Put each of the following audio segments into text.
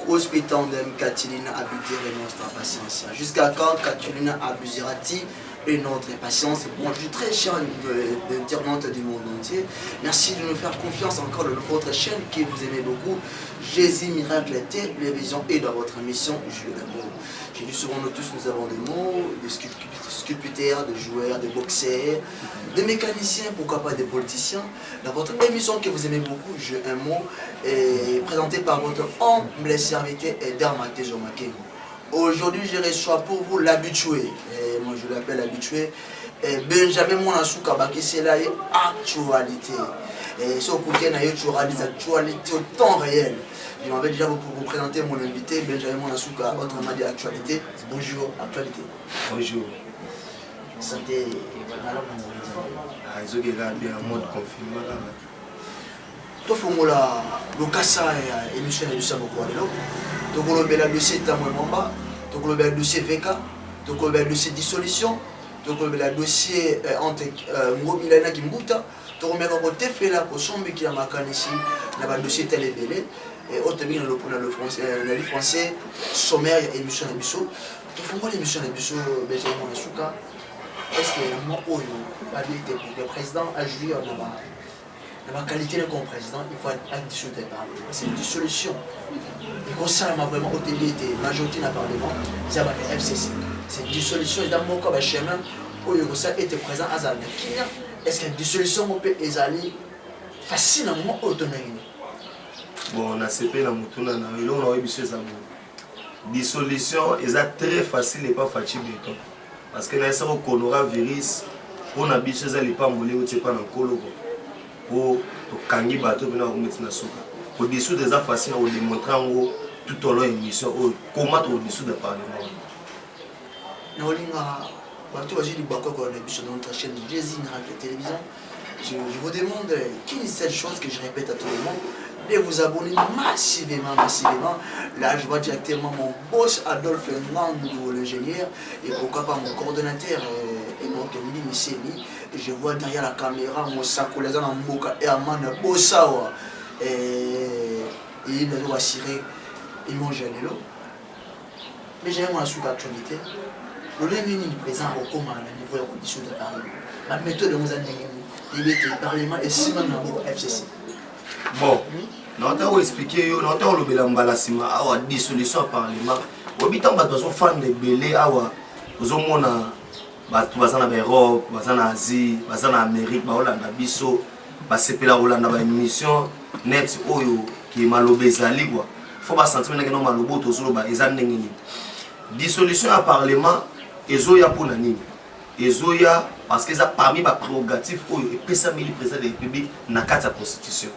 Hospitandem Katilina abusera notre patience. Jusqu'à quand Katilina abusera-t-il et notre patience? Bon, je suis très cher internaute du monde entier. Merci de nous faire confiance encore dans votre chaîne qui vous aimez beaucoup. Jésus Miracle Télévision et dans votre émission Jeux d'amour. J'ai dit souvent, nous tous nous avons des mots, des sculpteurs, des joueurs, des boxeurs, des mécaniciens, pourquoi pas des politiciens. Dans votre émission que vous aimez beaucoup, Jeux un mot, est présentée par votre humble serviteur Darmaté Jomakengo. Aujourd'hui, je reçois pour vous l'habitué. Moi, je l'appelle l'habitué. Benjamin Monasouka c'est la actualité. Et ce côté, tu auras des actualités au temps réel. Je m'avais déjà pour vous présenter mon invité, Benjamin Monasouka, autrement dit actualité. Bonjour, actualité. Bonjour. Santé. Je suis en mode confinement. Tu as le Kassa et l'émission de Lucia Mokwalelo. Tu as le dossier Tamouemamba. Tu as le dossier VK. Tu as le dossier dissolution. Tu as le dossier entre Ngomilana Kimbuta. Tu as le dossier pour son qui a marqué ici. Le dossier Télébélé. Et autre bien le français sommaire et émission de Bissot. Tu as l'émission de Bissot, Benjamin Monasouka. Est-ce qu'il y a un moment où le président a joué en la qualité de président, il faut être dissolution des parlements. C'est une dissolution. Et comme ça, vraiment, au télé, majorité dans le parlement, ils avaient le FCC. C'est une dissolution, dans mon cas, le chemin, où le Conseil était présent à Zambie. Est-ce qu'il y a une dissolution qui peut être facile dans le moment autonome? Bon, on a CP dans le Moutuna, on a eu des dissolution, est très facile et pas facile. Parce que dans le coronavirus, on a des choses qui ne sont pas moulées, on ne pas dans le colo. Pour kangi bateau pour dissoudre des affaires on démontrer tout au long de l'émission comment on dissout le parlement. Je vous demande quelle est cette chose que je répète à tout le monde de vous abonner massivement. Là, je vois directement mon boss Adolphe Ngandou, l'ingénieur, et pourquoi pas mon coordonnateur et notre Mimi. Je vois derrière la caméra mon Sakoleza Mboka et Amana Bossawa. Et il nous a assuré, ils m'ont gêné. Mais j'ai un souci d'actualité. Le président au commun, au niveau de la condition de parlement. La méthode de nous a dit, le parlement est si mal dans le FCC. Bon, nous avons expliqué, nous avons le Bélambalasima, la dissolution du parlement. Nous avons des fans de Belé, nous avons bato baza na Europe, baza na Asie, baza na Amérique, ba Hollande biso, ba sepela Hollande ba émission net oyo qui malobe ezali quoi. Faut ba sentir que non malobo tozolo ba eza ndenge ni. Dissolution à parlement ezoya pour nani. Ezoya parce que ça parmi ba prérogative oyo epesa mili président de la République na kati ya constitution.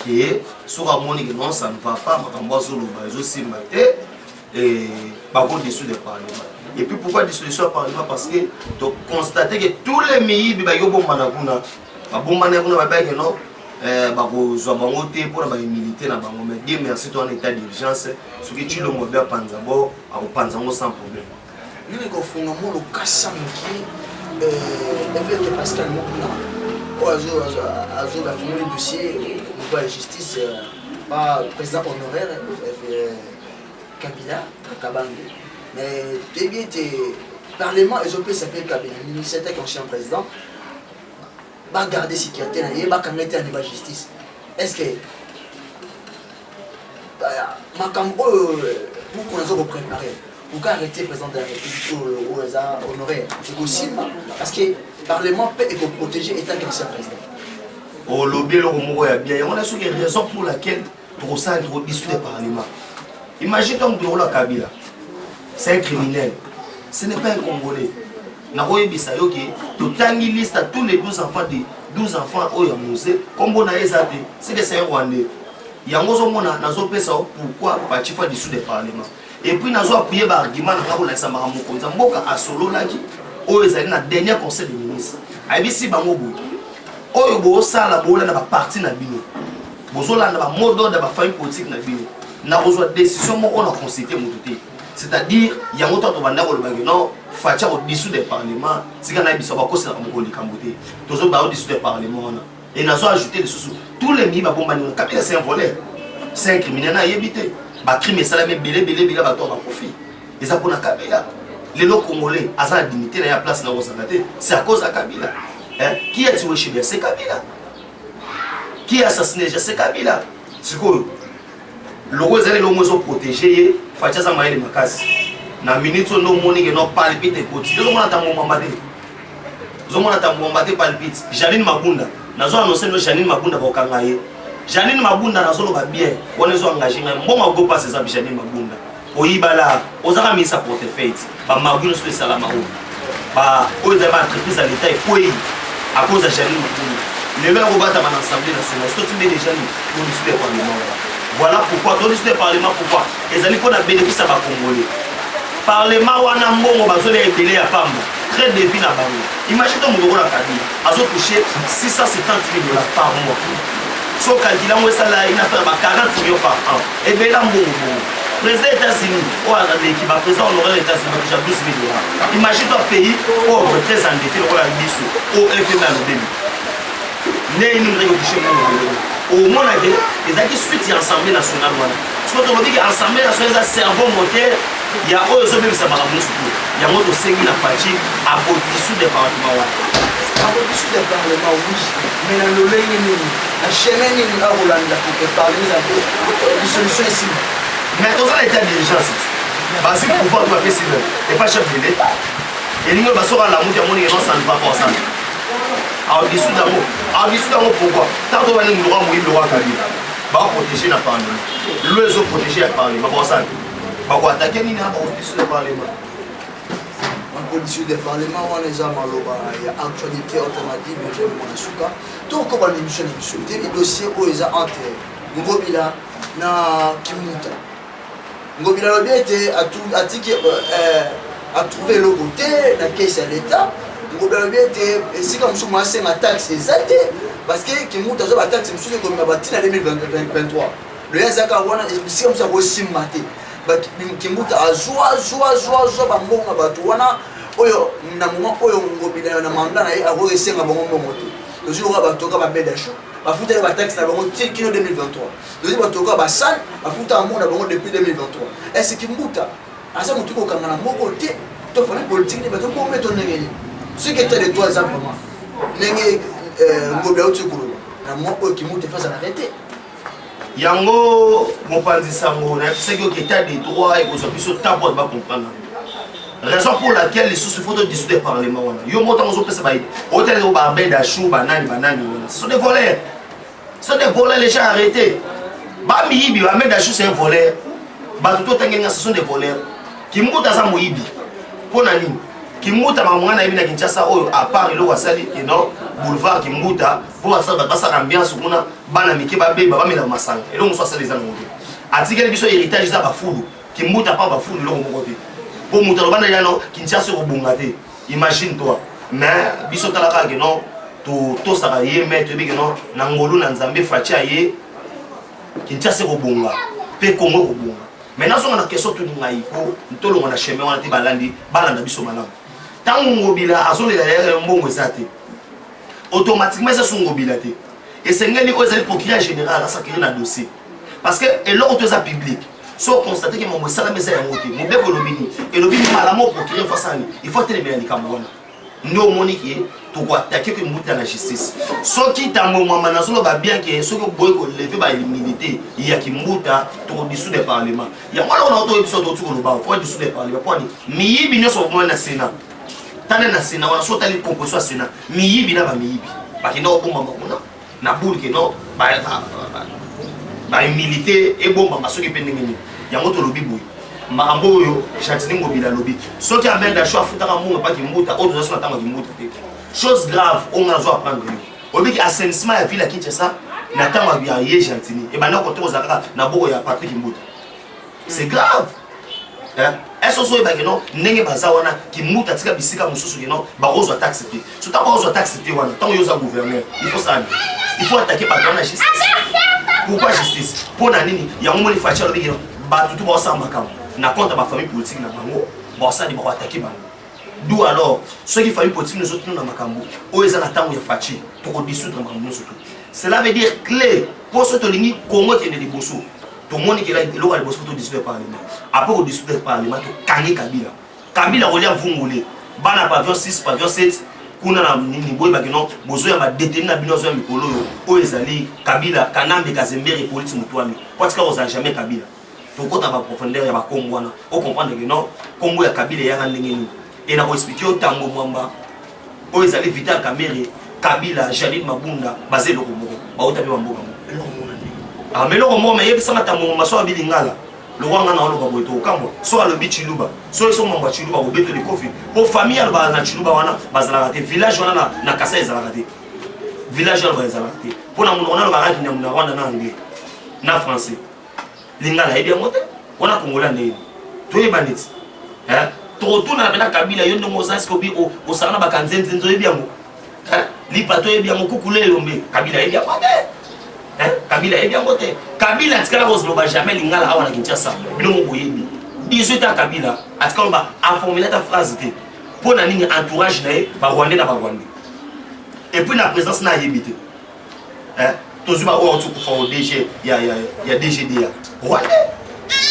Et sur la monnaie que non ça ne va pas makambo zolo ba ezo simba et ba ko dissoudre le parlement. Et puis pourquoi dissolution par exemple? Parce que tu constates que tous les pays qui ont été pour les militaires, mais merci à un état d'urgence, ce qui est le modèle Panzabo, sans problème. Nous avons le Kassam qui est Pascal Moukna, a fini le dossier de la justice par le président honoraire Kabila Kabange. Mais début le parlement, ils ont pu s'appeler Kabila, le ministère qui est ancien président, va garder sécurité, va mettre en débat justice. Est-ce que Makambo, pour qu'on les ait préparés, pour arrêter le président de la République ou honoraire, c'est possible parce que le parlement peut être protégé étant qu'ancien président. Au lobby, on a bien une raison pour laquelle tu ressens dissout le parlement. Imagine donc Dorola Kabila. C'est un criminel. Ce n'est pas un Congolais. Naroye Bisayo qui totangi liste à tous les 12 enfants au Yamousé, comme on a ezate, c'est que c'est un Rwandais. Yangozo mona nazo pesa pourquoi Pachifa dissous des parlements. Et puis nazo appuyer par argument na ko la samara mokonza mboka asolo laki o ezali na dernier conseil des ministres. Ayebisi bango bout. Oyo bo sala bo la na ba parti na bino. Bozola na ba mot d'ordre ba famille politique na bino. Na reçoit décision mo on a consulté motuté. C'est-à-dire, il y a un autre qui non, Fatia au dissous des parlements, si on a dit ça, on va causer la Cambodia. Tous les autres dissous des parlements. Et nous avons ajouté des sous. Tous les pays, c'est un volet. C'est un criminel à éviter. ba crime esalami belé bato bakufi eza mpona Kabila. Les Congolais, à la dignité, à la place dans c'est à cause de Kabila. Qui a tué Chibia? C'est Kabila. Qui a assassiné? C'est Kabila. C'est quoi? Le roi est le protégé, Fatia Maïle Makas. Na minute no money que no palpite côté. Le monde attend mon mamade. Le monde attend mon mamade palpite. Janine Mabunda. Nazo annoncé no Janine Mabunda ba kangaye. Janine Mabunda nazo lo ba bien. On les engagé. Bon ma go passer ça Janine Mabunda. Oibala, osaka misa portefeuille, ba magouno sur salama ou. Ba oza ba entreprise à l'état et puis à cause de Janine Mabunda. Le maire Robata dans l'Assemblée nationale, c'est tout déjà nous pour discuter parlement. Voilà pourquoi dans discuter parlement pourquoi les amis qu'on a bénéficié à Congolais. Parlement wana mbongo bazole ébélé à Pamba. Très défi na bango. Imagine ton mugoro la Kabila, azo toucher 670 000 $ par mois. So calculant où ça là, il a fait 40 millions par an. Et bien là mbongo. Président des États-Unis, ou à l'équipe, président honoraire des États-Unis, déjà 12 000 $. Imagine un pays pauvre, très endetté, le roi au FMI à l'ODM. Né une révolution au moins, ils ont suite à l'Assemblée nationale. Ce qu'on dit que l'Assemblée nationale, c'est un cerveau moteur. Il y a eux, ils ça va il y a un autre segment à partir à l'issue des parlements. À l'issue des parlements, oui. Mais dans le ligne, la chaîne est là pour parler de solutions ici. Mais dans l'état d'urgence, parce que le pouvoir doit faire cela, et pas chef de l'État. Et nous, on va la montée à mon église, ça ne va pas ensemble. Alors, dessous d'amour, pourquoi? Tant qu'on va nous droit mourir le roi Kabila, on va protéger la parlement. Nous, ils ont protégé la parlement. On va attaquer les gens au-dessus du parlement. Au-dessus des parlements, on les a maloba. Il y a actualité automatique, mais j'aime mon asuka. Donc, on va l'émission des dossiers où ils ont enterré. Ngobila na Kimuta. Ngobila Lobiete a trouvé le côté, la caisse à l'État. Ngobila Lobiete, si comme ça, moi, c'est ma taxe exaltée. Parce que Kimuta a taxe, c'est monsieur comme ma bâtine en 2023. Le Yazaka, c'est comme ça, aussi maté. Kimuta a joie, bambon, batouana. Oyo, na moment, oyo, Ngobila, na mandat, a reçu un bon moment. Le jour où on va toquer ma bête d'achour. Va foutre les taxes dans le kilo 2023. Le va toquer ma salle, va foutre un monde depuis 2023. Est-ce qu'il mouta? À ça, mon truc au Canada, mon côté, tu fais une politique, tu vas te mettre en négatif. Ce qui était de toi, simplement. Négatif, Ngobila au Tchoukoulou. Moi, qui mouta face à l'arrêter. Yango, mon père dit ça, c'est que l'état des droits et aujourd'hui, ce tabou, on va comprendre. Raison pour laquelle les sous faut discuter par les parlement. Yo montant aux autres, c'est pas hôtel au barbé d'achou, banane. Ce sont des voleurs. Ce sont des voleurs, les gens arrêtés. Bami barbé d'achou, c'est un voleur. Batuto Tengenga, ce sont des voleurs. Qui montent à Samoïbi. Pour Nani. Qui montent à Mamouana et Kinshasa, à part le Wassali, et non, boulevard qui montent pour passer l'ambiance, on a Banamiki, Babé, Babami, la Massang. Et donc, on soit les amoureux. Article de héritage, ils ont Bafoulou. Qui montent à pas Bafoulou, l'homme côté. Pour monter le banane, Kinshasa au Bungate. Imagine-toi. Mais, Bissotalaka, non, tout ça va y mettre, non, Nangolo, Nanzambe, Fachaye, Kinshasa au Bunga, Pe Congo au Bunga. Maintenant, on a question tout le monde, tout le monde a chemin, on a dit Balandi, Balanda Bissomana. Tant qu'on Ngobila, à son derrière un bon exaté. Automatiquement, c'est son Ngobilate. Et c'est un procureur général à s'acquérir un dossier. Parce que, et l'autre, c'est public. Sauf constater que mon salaire est un motif. Mon bébé lobini. Et lobini malalement pour créer face à lui. Il faut télébéner les Camerounais. Nous, Monique, tu dois attaquer que nous à la justice. Ce qui t'a moment maintenant, va bien que ce que vous pouvez lever par l'immunité, il y a qui mouta, tu es dessous des parlements. Il y a moi là on a autour épisode autour le bas, faut dessous des parlements. Pour ni mi bino sur moi na Sénat. Tane na Sénat, on a sauté les compositions à Sénat. Mi bina ba mi. Parce que non bon maman na boule que non ba milité et bon maman ceux qui pendent ngini. Yango to lobi boy. Makambo yo Chantini Ngobila lobi. Ceux qui amènent la choix fouta mon pas qui mouta autres sont attendre qui mouta. Chose grave, on a besoin apprendre. Au lieu assainissement la ville à Kinshasa, n'attend bien hier Chantini. Et maintenant quand on a na boko ya Patrick Mouta. C'est grave. Hein? Est-ce que vous avez non nenge bazawana qui mouta tika bisika mususu non ba ozo taxe té. Surtout ba ozo taxe té wana tant yo za gouverneur. Il faut ça. Il faut attaquer par la justice. Pourquoi justice? Pour nani ya ngomoni facha lobi non ba tout ba sa makam. Na compte ma famille politique na bango. Ba sa di ba attaquer bango. D'où alors ceux qui famille politique nous autres na makambo. O eza na tango ya fachi to ko dissoudre makambo surtout. Cela veut dire clé pour ce tolingi Congo qui est des bosso. tout le monde qui est là, il aura les boss pour discuter le Parlement. Après, on discute le Parlement, tout Kanye Kabila. Kabila, on l'a vu, bana pavillon 6, pavillon 7, kuna na nini boy bakino bozo ya ba détenir na bino zo ya mikolo o ezali Kabila Kanambe Kazembere police mutwami parce que oza jamais Kabila to kota ba profondeur ya ba kombo wana o comprendre que non kombo ya Kabila ya ndenge ni et na ko expliquer o tango mwamba o ezali Vital Kamerhe Kabila Jalil Mabunda basé loko moko ba ota bi mboka ah mais loko mo mais yebisa matambo maso abilingala le roi ngana olo baboito okamwa so alobi Chiluba so so mamba Chiluba obeto de kofi pour famille alba na Chiluba wana bazala te village wana na kasa ezala te village alba ezala te pour na mona lo baraki na Rwanda na anglais na français lingala ebi ngote wana kongola ndeni to yebaniti to tuna na Kabila yondo mozas ko bi o sana bakanzenze nzo ebi ngo li plateau ebi ngo kukule yombe Kabila ebi ngote Kabila est bien voté. Kabila, en tout cas, on ne jamais l'ingala à Kinshasa. Bino Mokoyebi. 18 ans Kabila, en tout cas, on va informer ta phrase pour la ligne entourage na Rwandais na Rwandais. Et puis la présence na yebité. Tous ba o tout pour DG, il y a DGDA. Rwandais.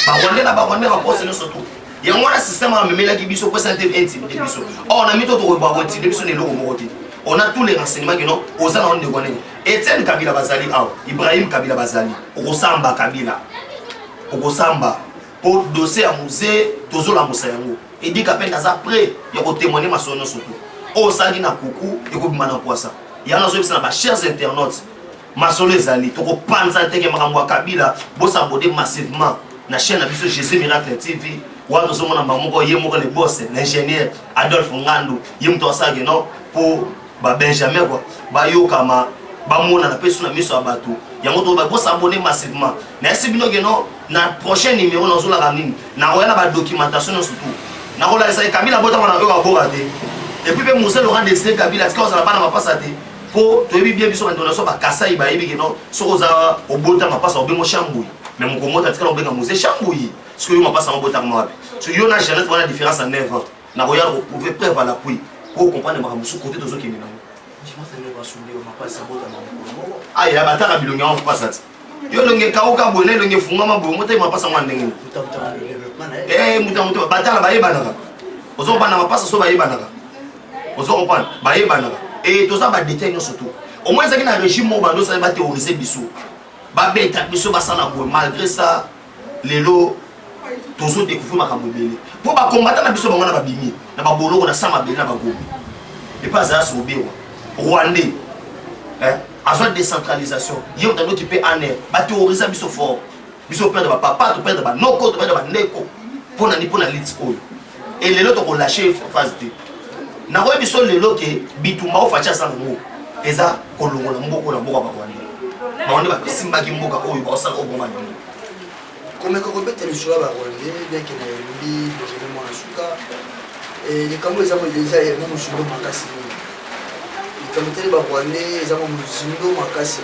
Ba Rwandais na Rwandais va poser nous surtout. Il y a un système à me mettre qui biso pour santé intime biso. On a mis tout au bois de biso ne lo mokoté. On a tous les renseignements que non, aux gens de Rwanda. Etienne Kabila Bazali, Ibrahim Kabila Bazali, Okosamba Kabila, Okosamba, pour dossier à musée, Tozo la Moussayango. Et dit qu'à peine après, il y a témoigner ma sonne surtout. Oh, ça dit na coucou, et vous m'en envoie ça. Il y a un autre chers internautes, ma sonne les alliés, Toko Panza Teke Maramwa Kabila, boss abonné massivement, na chaîne Abisso Jésus Miracle TV, ou à nos hommes en Bamoko, Yemoko les boss, l'ingénieur Adolphe Ngando, Yemto Sage, non, pour Benjamin, Bayo Kama. Bamona na peso na miso abatu yango to ba ko s'abonner massivement merci bino geno na prochain numéro na zola kanini na roya na ba documentation surtout na rola esa Kabila bota na yo abora te et puis Moussa Laurent décidé Kabila tika za bana mapasa te po to yebi bien biso ba ndona so ba kasai ba yebi geno so oza obota mapasa obengo shambui mais mon komota tika obenga Moussa shambui ce que yo mapasa mabota mabe so yo na Jeannette wana différence en 9 ans na roya vous pouvez preuve à l'appui pour comprendre ma musu côté to zo kemina. Ah, il y a un bâtard à Bilonga, on passe ça. Il y a un kaoka bonnet, il y a un fungama bonnet, il m'a pas ça. Eh, mouton, bâtard là, banara. Aux autres, banana passe sur banara. Aux autres, banara. Et tout ça va détenir surtout. Au moins, c'est un régime mobile, ça va terroriser Bissou. Babeta, Bissou, Bassana, malgré ça, les lots, tous autres découvrent ma camobile. Pour combattre la Bissou, on a bimi, on a bolo, on a sama, on a bago. Et pas ça, c'est au bureau. Rwandais, à la décentralisation, il y a un autre qui peut en air, terroriser biso fort, biso perdre papa, tu perdre noko, tu perdre neko, pour la litiko. Et les autres ont lâché phase 2. Na quoi biso les autres qui bitumba au facha sans mot, et ça, kolongo la mboko la mboka Rwandais. Rwandais va simba qui mboka au yba ça au bon moment. Comme quand on peut le choix Rwandais, bien qu'il y ait une vie, le suka, et les Cambodgiens les ont déjà même sur le makasi. Kamuteli ba Rwandais za muzindo makasi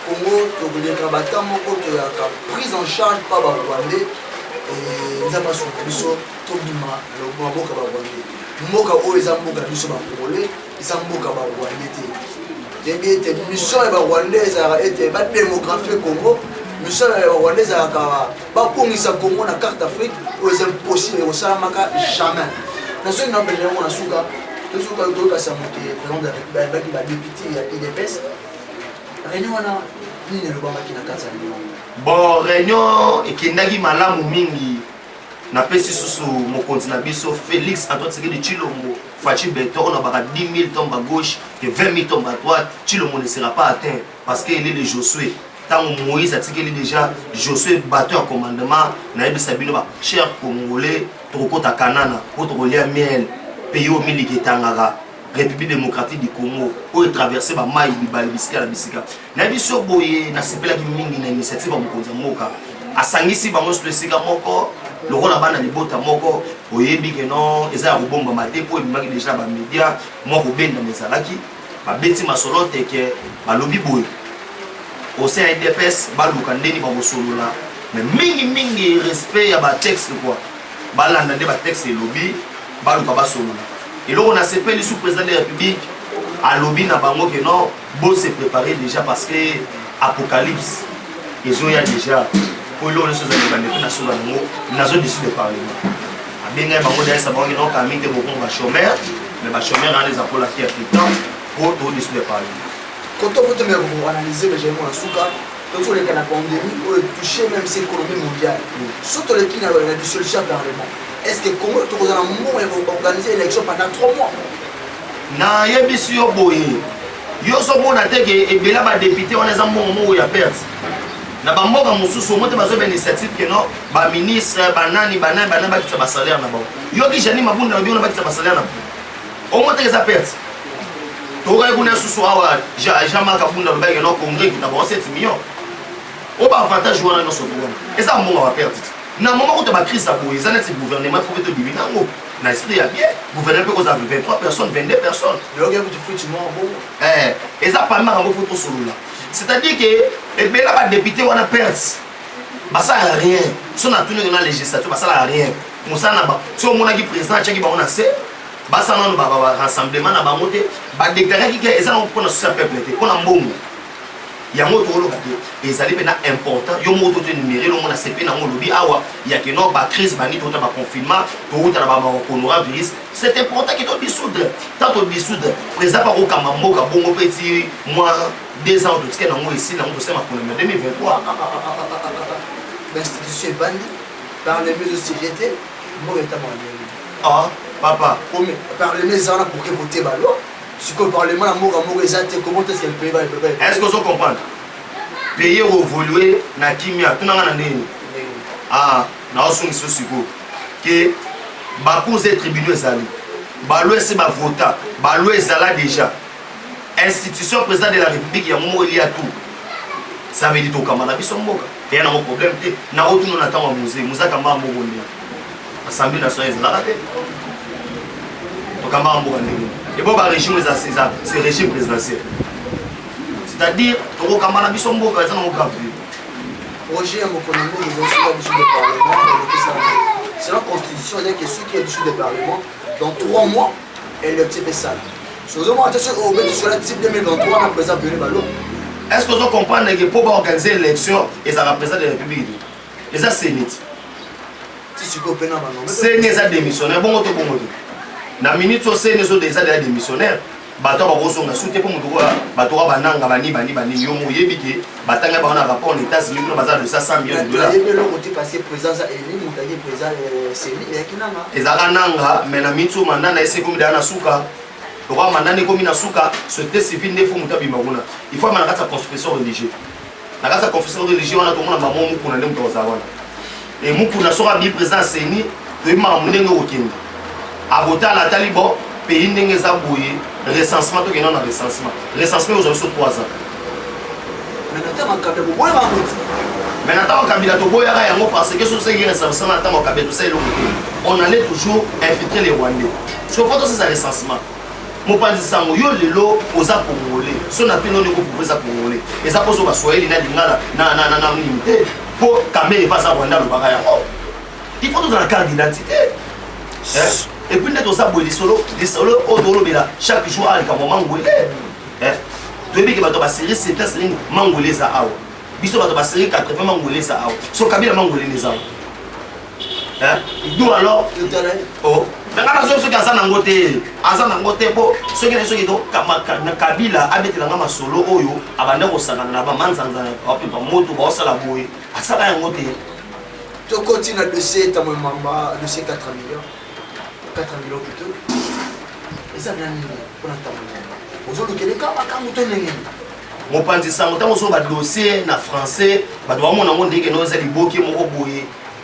Congo to koleka batamo ko to ya ka prise en charge par ba Rwandais et za maso biso to bima lo mboka ba Rwandais mboka o eza mboka biso ba Congolais isa mboka ba Rwandais te debite mission ba Rwandais za ete ba démographie Congo mission ba Rwandais za ka ba pongisa Congo na carte d'Afrique o eza possible o sa maka jamais na so na bele mo na suka. Tout ce que tu as monté, par exemple, avec la députée et des PES, réunion ni le bamba qui n'a qu'à ça. Bon, réunion et qui n'a pas malamu mingi. Na pesi susu mon continent biso Félix Antoine Tshisekedi Tshilombo Fachi Beto on a 10 000 tombes à gauche et 20 000 tombes à droite. Tshilombo ne sera pas atteint parce qu'il est le Josué. Tant Moïse a tiré déjà Josué battu en commandement. Naïbi Sabino cher Congolais, Trokota Kanana, autre lien miel. Pays au milieu qui est en République démocratique du Congo, où est traversé par Maï, Bibal, Bisika, la Bisika. Nabi sur Boye, na sepela qui mingi na initiative à Mokonza Moka. A Sangisi, ba monstre Sika Moko, le rôle là-bas na libota Moko, Oyebi que non, et ça a bomba maté pour il manque déjà ba média, moi au ben dans les alaki, ba beti masolote que ba lobby boy. Au sein des DPS, ba lukandeni ba mosolo là. Mais mingi respect ya ba texte quoi. Ba landa de ba texte lobby. Et là, on a CP le sous-président de la République à lobby na bango que non, bon se préparer déjà parce que Apocalypse, ils ont déjà pour l'on se fait des nationaux, nous avons décidé de parler. Bien que bango d'ailleurs ça va nous caminer que beaucoup de chômeurs, mais les chômeurs dans les emplois qui africains pour tout décider de parler. Quand on peut analyser le général Souka, tous les cas de la pandémie pour toucher même cette économie mondiale, surtout les qui n'ont pas dissolution parlement. Est-ce que Congo tu as un moment organiser l'élection pendant 3 mois? Na yebisi yo boye. Yo so mona te que et bela ba député on les a moment où il y a perte. Na ba mboka mususu mote bazo ba initiative que non ba ministre banani banani banani ba kitsa ba salaire na ba. Yo ki jani mabunda bi on ba kitsa ba salaire na ba. Au moins te za perte. Tora kuna susu awa jama ka bunda ba no congrès qui na ba 7 millions. O ba avantage wana no so bona. Eza mbonga ba perte. Na moment où tu ba crise ça boye, ça net gouvernement faut que tu bibina ngo. Na esprit ya bien, gouvernement peut causer 23 personnes, 22 personnes. Le gars tu fais tu moi bon. Et ça pas mal en photo solo là. C'est-à-dire que et bien là ba député on a perte. Bah ça a rien. Si on a tourné dans la législature, bah ça a rien. Moussa na ba. Si on a qui président qui ba on a c'est bah ça non ba rassemblement na ba monter ba déclarer que ça on prend sur peuple on a mbongo. Ya moto lo kate ezali pena important yo moto te numéro lo mona CP na ngolobi awa ya que non ba crise bani to ta ba confinement to uta na ba coronavirus c'est important que to dissoudre tant to dissoudre président pas au kamambo ka bongo petit moi 2 ans to tike na ngo ici na ngo sema pour le 2023 l'institution est bannie par les mesures de CGT moi état ah papa par les mesures pour que voter ba loi. Si le Parlement a comment est-ce qu'elle peut est-ce que vous comprenez? Pays évolué na kimia, tout na ndeni. Ah, na osungi sosiko que ba conseil tribunaux ezali. Ba loi c'est ba vota, ba loi ezala déjà. Institution président de la République ya momo li a tout. Ça veut dire to kamana biso mboka. Et na problème te na rotu no na tama musée, musaka mba mboka ndi. Assemblée nationale ezala te. To kamana mboka ndi. Et bon, le régime c'est le régime présidentiel. C'est-à-dire, tu as un peu de temps, tu as un Roger, c'est la constitution, il y a que ceux qui sont issus du Parlement, dans 3 mois, elle est type sale. Sur la type 2023, on a présenté le ballon. Est-ce que vous comprenez que pour organiser l'élection, ça représente la République? Et ça, c'est net. C'est net, ça démissionnaire. Bon, na minute c'est les autres déjà démissionnaires bato ba kozonga soute pour mutuko bato ba nanga bani yo moyebi ke batanga ba na rapport en États-Unis no bazar de 500 millions de dollars. Et le côté passé présence à Eli mutaki présent c'est lui et kinanga. Ezaka nanga mais na minute manda na ese komi dana suka. Roi manda ne komi na suka c'était civil ne faut mutabi maguna. Il faut mana kata confession religieuse. Na kata confession religieuse on a tout monde ba mo mukuna ndem to zawana. Et mukuna sera bi présent c'est ni to ma munenge okende. Abota la taliban pays ndenge za boye recensement to kena na recensement aujourd'hui sur 3 ans mais nataka kabila to boya ga yango parce que sur ce qui recensement nataka kabila to ça on allait toujours infiltrer les Rwandais sur photo c'est ça recensement mon pas dit ça yo lelo oza congolais so na pino ne ko pour ça congolais et ça pose ba swahili na lingala na limité pour camé pas ça Rwanda le bagaya il faut dans la carte d'identité. Et puis, nous avons des solos, chaque jour, il y a un mangolais. Tu veux que la série, c'est un série mangolais. Il y a une série 80 mangolais. So, Kabila mangolais. D'où alors? Oh. Mais quand on a un côté, ceux qui sont Kabila habitent dans un solo, abandonné au salon, manzan, moto, bossa la bouée. À ça, il y a un côté. Tu continues à dossier, tu as un dossier 4 millions. 4 millions plutôt. Et ça vient pour l'entendre. Aujourd'hui, quel est le cas? Mon pandi ça, on a un dossier en français. On a un dossier qui est boqué,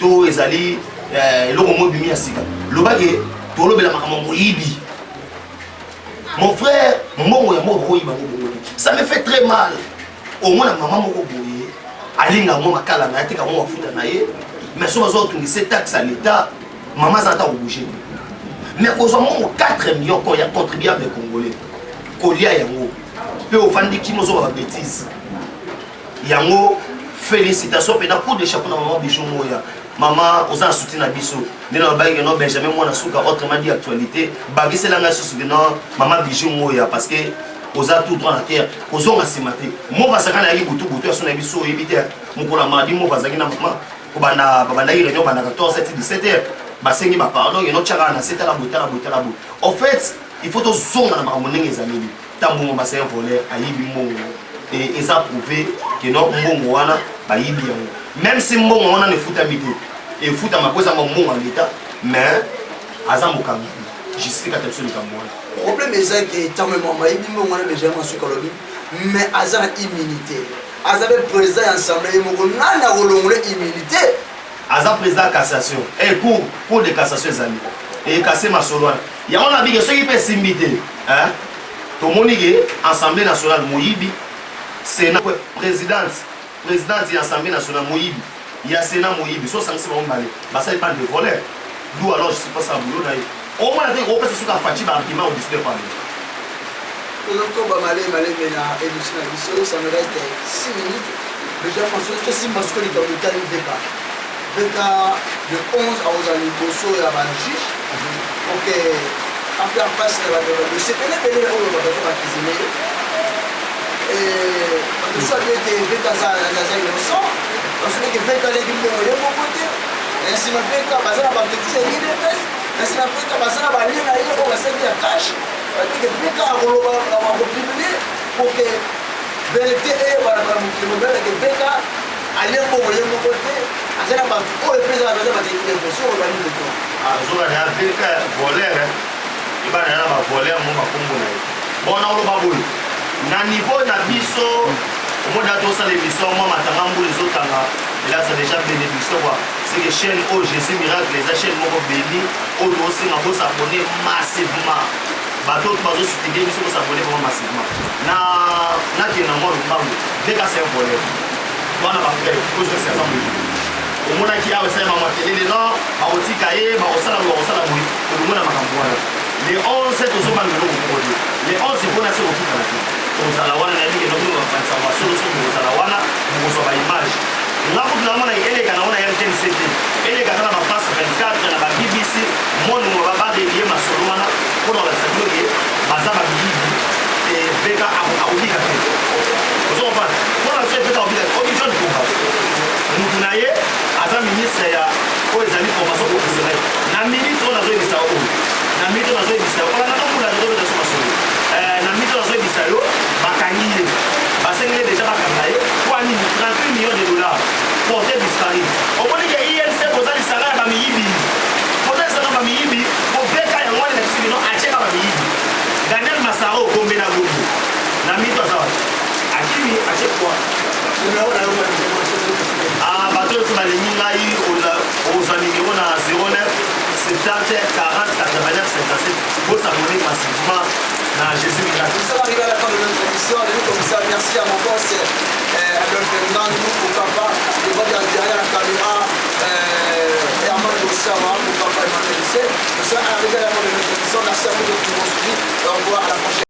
to ezali eloko mo bimi asika. Lobake to lobela makambo yibi. Mon frère, mbongo ya moko yiba mbongo. Ça me fait très mal. Au moins maman moko boye. Alinga mo makala na tika mo wafuta na ye. Mais so bazo tungise taxe à l'état, maman ça t'a obligé. Mais aux hommes 4 millions qu'on y a contribué avec les Congolais. Kolia yango. Peu au fandi qui nous ont bêtise. Yango félicitations pour coup de chapeau dans maman Bijou Moya. Maman aux en soutien à Bissou. Nena baïe no Benjamin Mwana Souka autrement dit actualité. Bagui c'est la nation soutien maman Bijou Moya parce que oza tout droit na terre kozonga nsima te mo basaka nayaki butu ya so na biso oyebi te mokolo mardi mo bazalaki na mama babandaki réunion banda 14 17 heures basengi bapardon yeno tiaka na se tala boye en fait il faut tozonga na makambo ndenge ezaleli ntango basa un voleur ayibi mbongo et eza prouvé que non mbongo wana bayibi yango même si mbongo wana nefutami te efutama po ezanga mbongo ya leta mais aza mokambi justifika te biso likambo wana problème eza ke ntango mama ayibi mbongo wana déjà masuki alobi mais aza na immunité aza mpe président ya assemblée ye moko nani akolongola immunité aza président ya cassation cour de cassation ezali ekase masolo wana yango na bike soki mpe esimbi te tomoni ke assemblée nationale moyibi sénat présidente ya assemblée nationale moyibi ya sénat moyibi so osangisi bango mbale basali bande de voleur d'où alors je sais pas ça boulot na ye omona te kopesa soki afaci baargument au disde parle tozokoba malema na émission na biso ça me reste 6 minutes déjà tosimba soki likambo etali veka de 11 akozala liboso ya bajuge oke affaire face na badossier penepene oyo babato bakizime badosi abi ete veka aza innocent basobeke veka aleki mbongo ye moko te nsima veka baza na bapetit ya idps nsima veka baza na balie na ye oyo basengi ya cash bateke veka akoloba akopiblie poke vérité eyebana bana mokili mobeleke veka alie mbongo ye moko te aza na bato oyo epezaka baza batekile impression oyo bani leko azokana ya veka voleur ebana ya na bavoleur mo bakombo na ye bona oloba boye na niveau na biso omoda tosala émission mwa matanga mbula ezotanga elasa déjà bénédiction quoi c'est que chaîne oyo jésus miracle eza chaîne moko beli oyo tosenga bosabone massivement bato bazosutike biso bosabone vraiment massivement nakenda mwa lombango veka c'est un voleur wana bafrère ozoseaza moyi omonaki awa esalema matelele non bakotika ye bakosala boye kolomona makambo wana le 11 tozobanga eloko moko te le 11 mpona se kokutana te kozala wana na yebike noki bakanisa basolo soki kozala wana mokozwa baimage nga kutu na mona eleka na wana ya rtnct eleka ta na bafrance 24 na babbc moningo babarelie masolo wana mpona kolakisa biloke baza babiyibi veka akobika te ozokompana mpona so eveka akobika te obi john kumba mutu na ye aza ministre ya oyo ezali formation professionnel na minute oyo nazoyebisa oyo na minute oyo nazoyebisa yo wana natomula nazoyebisa so masolo na minute oyo nazoyebisa yo bakangi ye basengeli deja bakanga ye po anini 38 millions de dollars porte disparu omoni ke inc koza lisanga ya bamiyibi koza lisanga ya bamiyibi koveka yango wana na kisibino atieka bamiyibi daniel masaro okombe na gogo na minute aza wapi akimi atie kwa bato oyo balingi ngai ozwa nimero na 09 70 40 89 57 bosabone massivement na jésus miracle. Nous sommes arrivés à la fin de notre émission. Comme ça, merci à mon boss Adolphe Fernand, mon papa, le gars derrière la caméra, Herman Bossama, mon papa Emmanuel Lycée. Nous sommes arrivés à la fin de notre émission. Merci à vous de